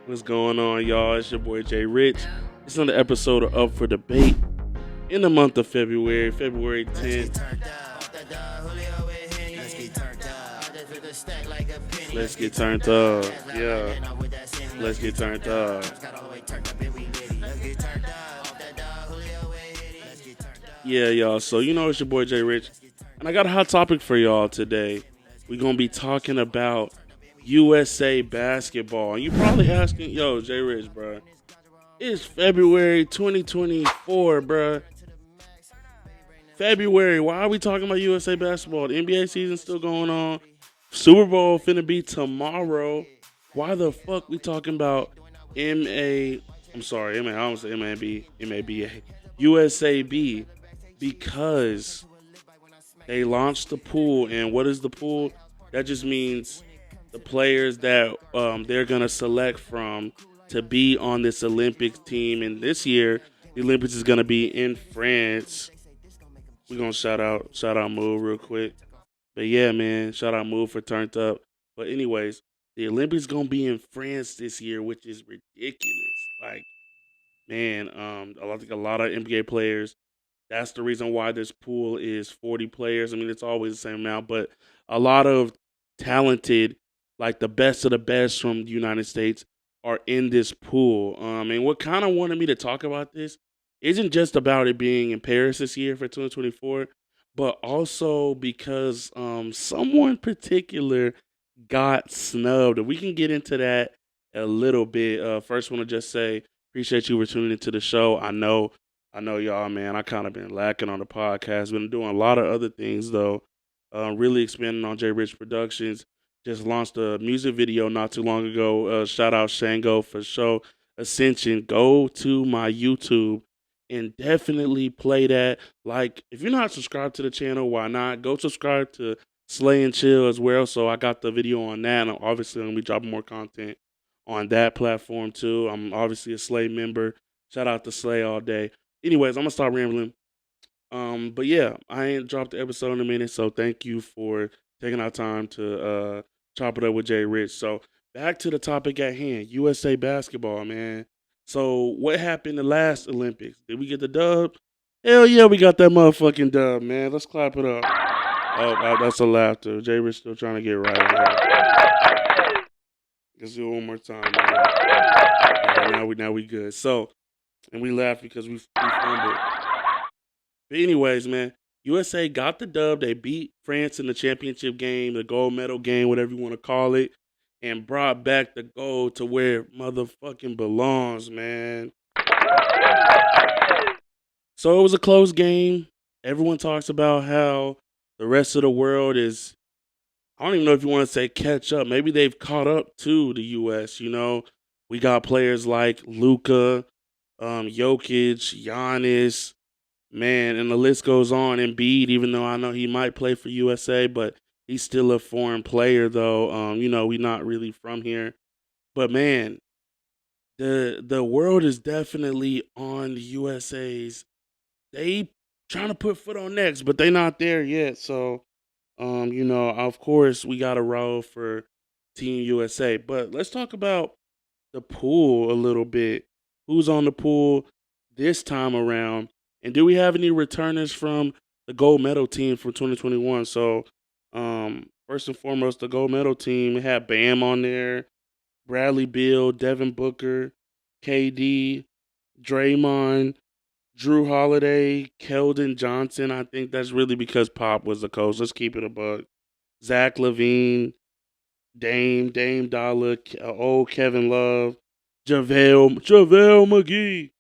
What's going on, y'all? It's your boy Jay Rich. It's another episode of Up for Debate in the month of February, February 10th. Let's get turned up. Yeah. Let's get turned up. Yeah, y'all. So, it's your boy Jay Rich. And I got a hot topic for y'all today. We're going to be talking about USA basketball. And you're probably asking, yo, Jay Rich, bro. It's February 2024, bruh. February. Why are we talking about USA basketball? The NBA season's still going on. Super Bowl finna be tomorrow. Why the fuck we talking about MA? I'm sorry, MA. I don't say MAB. MABA. USAB because they launched the pool, and what is the pool? That just means the players that they're gonna select from to be on this Olympics team. And this year, the Olympics is gonna be in France. We're gonna shout out Move real quick. But yeah, man, shout out Move for turned up. But anyways, the Olympics gonna be in France this year, which is ridiculous. Like, man, I think a lot of NBA players. That's the reason why this pool is 40 players. I mean, it's always the same amount, but a lot of talented, like the best of the best from the United States, are in this pool. And what kind of wanted me to talk about this isn't just about it being in Paris this year for 2024, but also because someone particular got snubbed. We can get into that a little bit. First, want to just say appreciate you for tuning into the show. I know y'all, man. I kind of been lacking on the podcast. Been doing a lot of other things though. Really expanding on J Rich Productions. Just launched a music video not too long ago. Shout out Shango for show Ascension. Go to my YouTube and definitely play that. Like, if you're not subscribed to the channel, why not? Go subscribe to Slay and Chill as well. So I got the video on that, and I'm obviously gonna be dropping more content on that platform too. I'm obviously a Slay member. Shout out to Slay all day. Anyways, I'm gonna stop rambling. But yeah, I ain't dropped the episode in a minute, so thank you for taking our time to chop it up with Jay Rich. So back to the topic at hand, USA basketball, man. So what happened the last Olympics? Did we get the dub? Hell yeah, we got that motherfucking dub, man. Let's clap it up. Oh, that's a laughter. Jay Rich still trying to get right here. Let's do it one more time, man. All right, now we good. So, and we laugh because we fumbled. But anyways, man, USA got the dub. They beat France in the championship game, the gold medal game, whatever you want to call it, and brought back the gold to where it motherfucking belongs, man. So it was a close game. Everyone talks about how the rest of the world is, I don't even know if you want to say catch up. Maybe they've caught up to the US, We got players like Luka, Jokic, Giannis, man, and the list goes on. Embiid, even though I know he might play for USA, but he's still a foreign player, though. We not really from here. But man, the world is definitely on the USA's. They trying to put foot on necks, but they not there yet. So, of course, we got to roll for Team USA. But let's talk about the pool a little bit. Who's on the pool this time around? And do we have any returners from the gold medal team from 2021? So, first and foremost, the gold medal team had Bam on there, Bradley Beal, Devin Booker, KD, Draymond, Drew Holiday, Keldon Johnson. I think that's really because Pop was the coach. Let's keep it a buck. Zach Levine, Dame Dollar, old Kevin Love, JaVale McGee,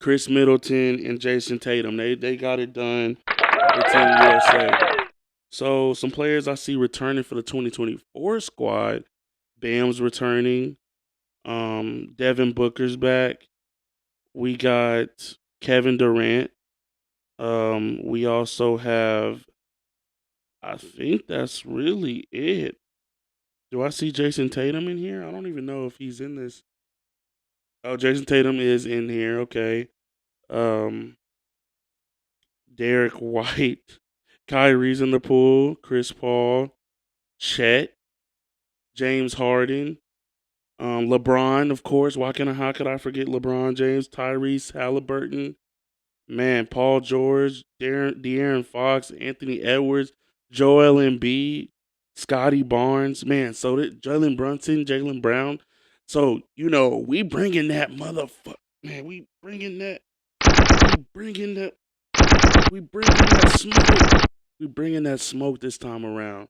Chris Middleton, and Jason Tatum. They got it done for Team USA. So some players I see returning for the 2024 squad. Bam's returning. Devin Booker's back. We got Kevin Durant. We also have, I think that's really it. Do I see Jason Tatum in here? I don't even know if he's in this. Oh, Jason Tatum is in here. Okay. Um, Derek White, Kyrie's in the pool. Chris Paul, Chet, James Harden, LeBron, of course. How could I forget LeBron James, Tyrese Halliburton, man, Paul George, De'Aaron Fox, Anthony Edwards, Joel Embiid, Scotty Barnes, man. So did Jalen Brunson, Jalen Brown. So we bringing that motherfucker, man. Bringing that, we bringing that smoke. We bringing that smoke this time around.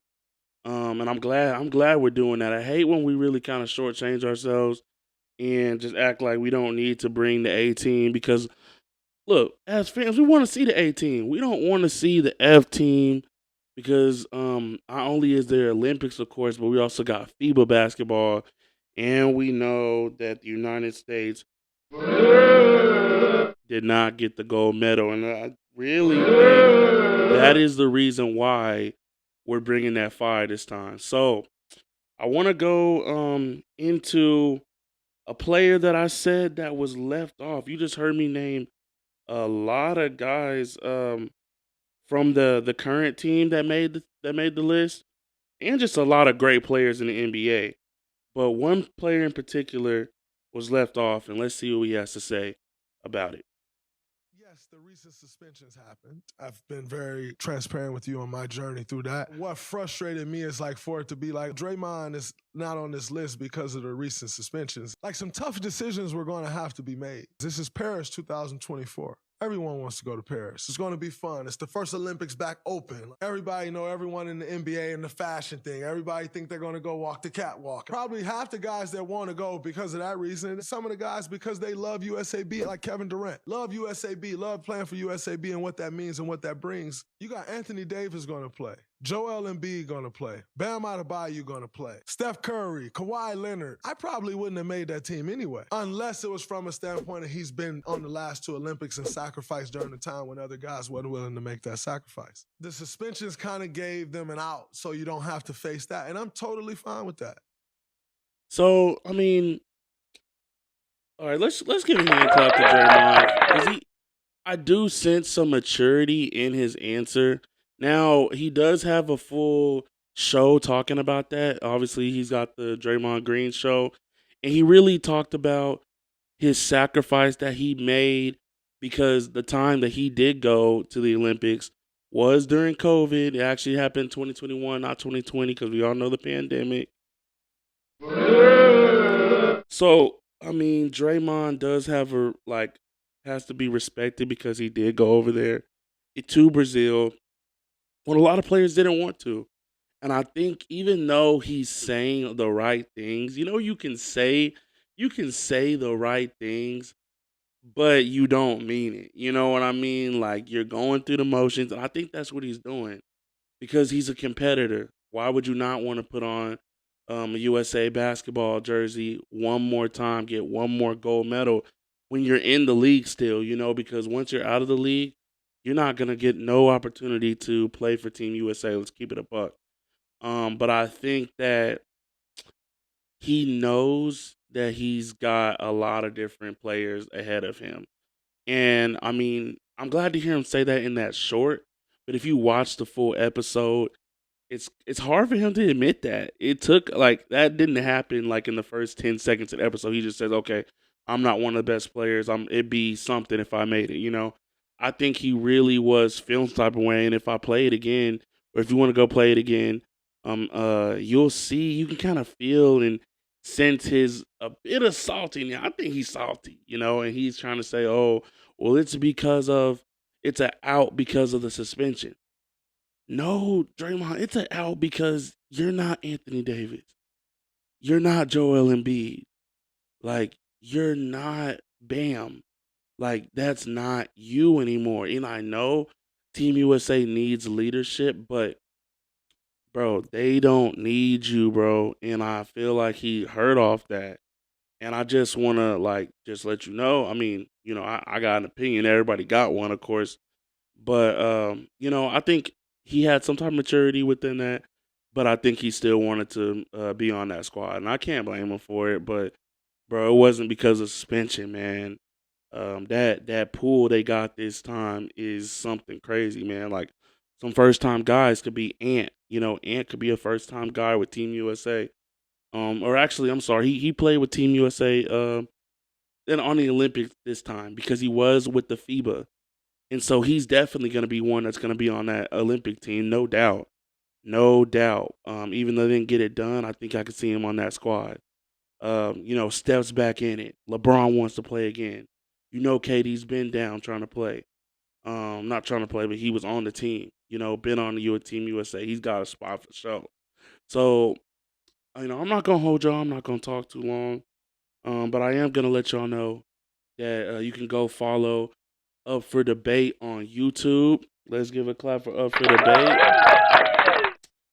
And I'm glad we're doing that. I hate when we really kind of shortchange ourselves and just act like we don't need to bring the A team because look, as fans, we want to see the A team. We don't want to see the F team because not only is there Olympics, of course, but we also got FIBA basketball, and we know that the United States did not get the gold medal, and I really think that is the reason why we're bringing that fire this time. So I want to go into a player that I said that was left off. You just heard me name a lot of guys from the current team that made the list, and just a lot of great players in the NBA. But one player in particular was left off, and let's see what he has to say about it. Yes, the recent suspensions happened. I've been very transparent with you on my journey through that. What frustrated me is like for it to be like Draymond is not on this list because of the recent suspensions. Like some tough decisions were going to have to be made. This is Paris 2024. Everyone wants to go to Paris. It's going to be fun. It's the first Olympics back open. Everybody know everyone in the NBA and the fashion thing. Everybody think they're going to go walk the catwalk. Probably half the guys that want to go because of that reason. Some of the guys because they love USAB, like Kevin Durant. Love USAB, love playing for USAB and what that means and what that brings. You got Anthony Davis going to play. Joel Embiid gonna play. Bam Adebayo gonna play. Steph Curry, Kawhi Leonard. I probably wouldn't have made that team anyway, unless it was from a standpoint that he's been on the last two Olympics and sacrificed during the time when other guys weren't willing to make that sacrifice. The suspensions kind of gave them an out, so you don't have to face that, and I'm totally fine with that. So I mean, all right, let's give a hand clap to Draymond because I do sense some maturity in his answer. Now he does have a full show talking about that. Obviously, he's got the Draymond Green show, and he really talked about his sacrifice that he made because the time that he did go to the Olympics was during COVID. It actually happened in 2021, not 2020, because we all know the pandemic. So, I mean, Draymond does have a has to be respected because he did go over there to Brazil when a lot of players didn't want to. And I think even though he's saying the right things, you can say the right things, but you don't mean it. You know what I mean? Like you're going through the motions, and I think that's what he's doing because he's a competitor. Why would you not want to put on a USA basketball jersey one more time, get one more gold medal when you're in the league still? Because once you're out of the league, you're not gonna get no opportunity to play for Team USA. Let's keep it a buck. But I think that he knows that he's got a lot of different players ahead of him. And I mean, I'm glad to hear him say that in that short. But if you watch the full episode, it's hard for him to admit that. It took like that didn't happen like in the first 10 seconds of the episode. He just says, "Okay, I'm not one of the best players. It'd be something if I made it." I think he really was feeling some type of way, and if I play it again, or if you want to go play it again, you'll see. You can kind of feel and sense his a bit of salty. I think he's salty, and he's trying to say, "Oh, well, it's an out because of the suspension." No, Draymond, it's an out because you're not Anthony Davis. You're not Joel Embiid. Like, you're not Bam. Like, that's not you anymore. And I know Team USA needs leadership, but bro, they don't need you, bro. And I feel like he hurt off that. And I just wanna just let you know. I mean, I got an opinion. Everybody got one, of course. But I think he had some type of maturity within that. But I think he still wanted to be on that squad, and I can't blame him for it. But bro, it wasn't because of suspension, man. That pool they got this time is something crazy, man. Like some first time guys could be Ant. Ant could be a first time guy with Team USA. Or actually, I'm sorry, he played with Team USA and on the Olympics this time because he was with the FIBA, and so he's definitely going to be one that's going to be on that Olympic team, no doubt, no doubt. Even though they didn't get it done, I think I could see him on that squad. Steps back in it. LeBron wants to play again. KD's been down trying to play. Not trying to play, but he was on the team. Been on the Team USA. He's got a spot for sure. So, I'm not gonna hold y'all. I'm not gonna talk too long. But I am gonna let y'all know that you can go follow Up for Debate on YouTube. Let's give a clap for Up for Debate.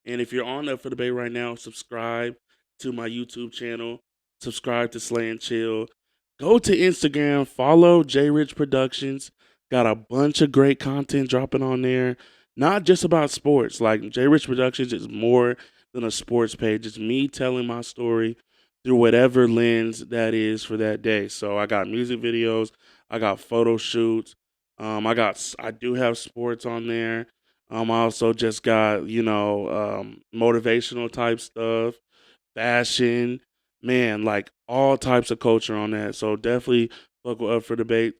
And if you're on Up for Debate right now, subscribe to my YouTube channel. Subscribe to Slay and Chill. Go to Instagram, follow J Rich Productions. Got a bunch of great content dropping on there. Not just about sports. Like J Rich Productions is more than a sports page. It's me telling my story through whatever lens that is for that day. So I got music videos, I got photo shoots, I do have sports on there. I also just got motivational type stuff, fashion, man, like all types of culture on that. So definitely fuck with Up for Debate.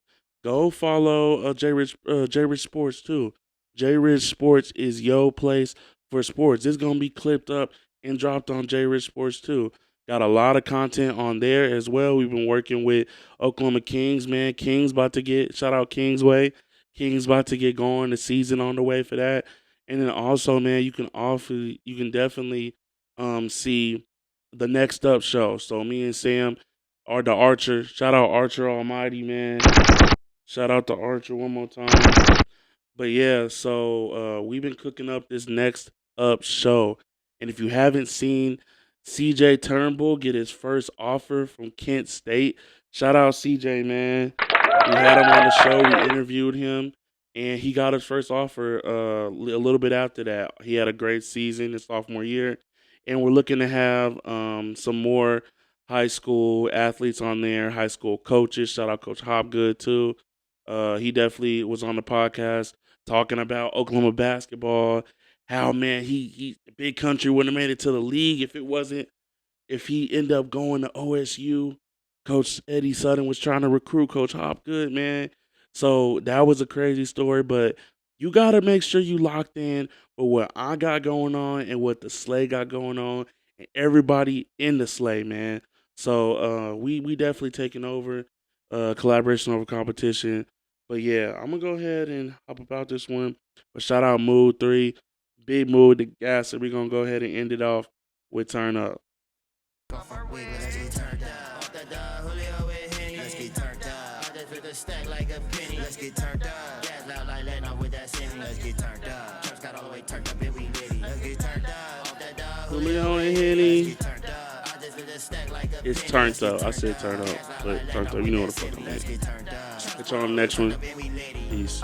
Go follow J Rich Sports too. J Rich Sports is your place for sports. It's gonna be clipped up and dropped on J Rich Sports too. Got a lot of content on there as well. We've been working with Oklahoma Kings, man. Kings about to get shout out Kingsway. Kings about to get going. The season on the way for that. And then also, man, you can definitely see the Next Up show. So me and Sam are the Archer. Shout out Archer Almighty, man. Shout out to Archer one more time. But yeah, so we've been cooking up this Next Up show. And if you haven't seen CJ Turnbull get his first offer from Kent State, shout out CJ, man. We had him on the show. We interviewed him. And he got his first offer a little bit after that. He had a great season his sophomore year. And we're looking to have some more high school athletes on there, high school coaches. Shout out Coach Hopgood, too. He definitely was on the podcast talking about Oklahoma basketball. How, man, he big country wouldn't have made it to the league if he ended up going to OSU. Coach Eddie Sutton was trying to recruit Coach Hopgood, man. So that was a crazy story, but you got to make sure you locked in with what I got going on and what the Slay got going on and everybody in the Slay, man. So we definitely taking over collaboration over competition. But yeah, I'm going to go ahead and hop about this one. But shout out Mood 3, Big Mood, the gas, and we're going to go ahead and end it off with Turn Up. Stack like a penny. Let's get turned up. Gas loud like Leno with that semi. Let's get turned up. Church got all the way turned up and we litty. Let's get turned up. Off that dog. Julio and Henny. It's turned up. I said turn up, but turned up. You know what the fuck I mean. Catch y'all on the next one. Peace.